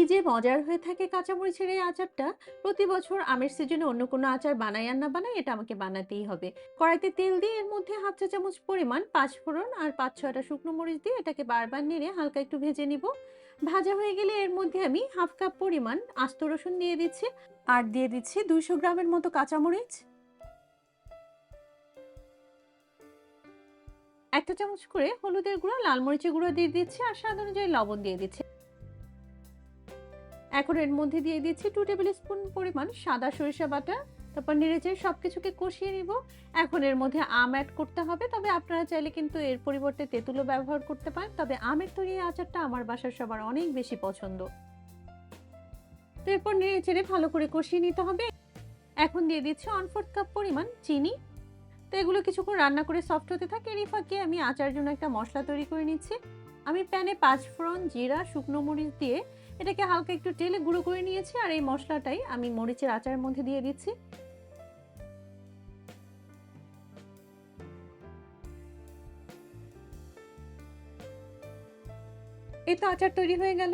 যে মজার হয়ে থাকে কাঁচামরিচের এই আচারটা, প্রতি বছর আমের সিজনে অন্য কোনো আচার বানাই আর না বানাই, এটা আমাকে বানাতেই হবে। কড়াইতে তেল দিয়ে এর মধ্যে হাফ চা চামচ পরিমাণ পাঁচফোড়ন আর ৫-৬টা শুকনো মরিচ দিয়ে এটাকে বারবার নেড়ে হালকা একটু ভেজে নিব। ভাজা হয়ে গেলে এর মধ্যে আমি হাফ কাপ পরিমাণ আস্ত রসুন দিয়ে দিচ্ছি, আর দিয়ে দিচ্ছি ২০০ গ্রামের মতো কাঁচামরিচ, ১ চামচ করে হলুদের গুঁড়া, লাল মরিচের গুঁড়ো দিয়ে দিচ্ছি আর স্বাদ অনুযায়ী লবণ দিয়ে দিচ্ছি। এখন এর মধ্যে দিয়ে দিচ্ছি 2 টেবিল স্পুন পরিমাণ সাদা সরিষা বাটা। তারপর নেড়েচেড়ে সবকিছুকে কষিয়ে নিব। এখন এর মধ্যে আম অ্যাড করতে হবে। তবে আপনারা চাইলে কিন্তু এর পরিবর্তে তেঁতুলও ব্যবহার করতে পারেন। তবে আমের তৈরি এই আচারটা আমার বাসার সবার অনেক বেশি পছন্দ। তো এরপর নেড়েচেড়ে ভালো করে কষিয়ে নিতে হবে। এখন দিয়ে দিচ্ছি 1/4 কাপ পরিমাণ চিনি। তো এগুলো কিছুক্ষণ রান্না করে সফট হতে থাকে। এরই ফাঁকে আমি আচারের জন্য একটা মসলা তৈরি করে নিচ্ছি। আমি প্যানে ৫ ফোড়ন, জিরা, শুকনো মরিচ দিয়ে এটাকে হালকা একটু তেলে গুঁড়ো করে নিয়েছি, আর এই মসলাটাই আমি মরিচের আচারের মধ্যে দিয়ে দিচ্ছি। এই তো আচার তৈরি হয়ে গেল।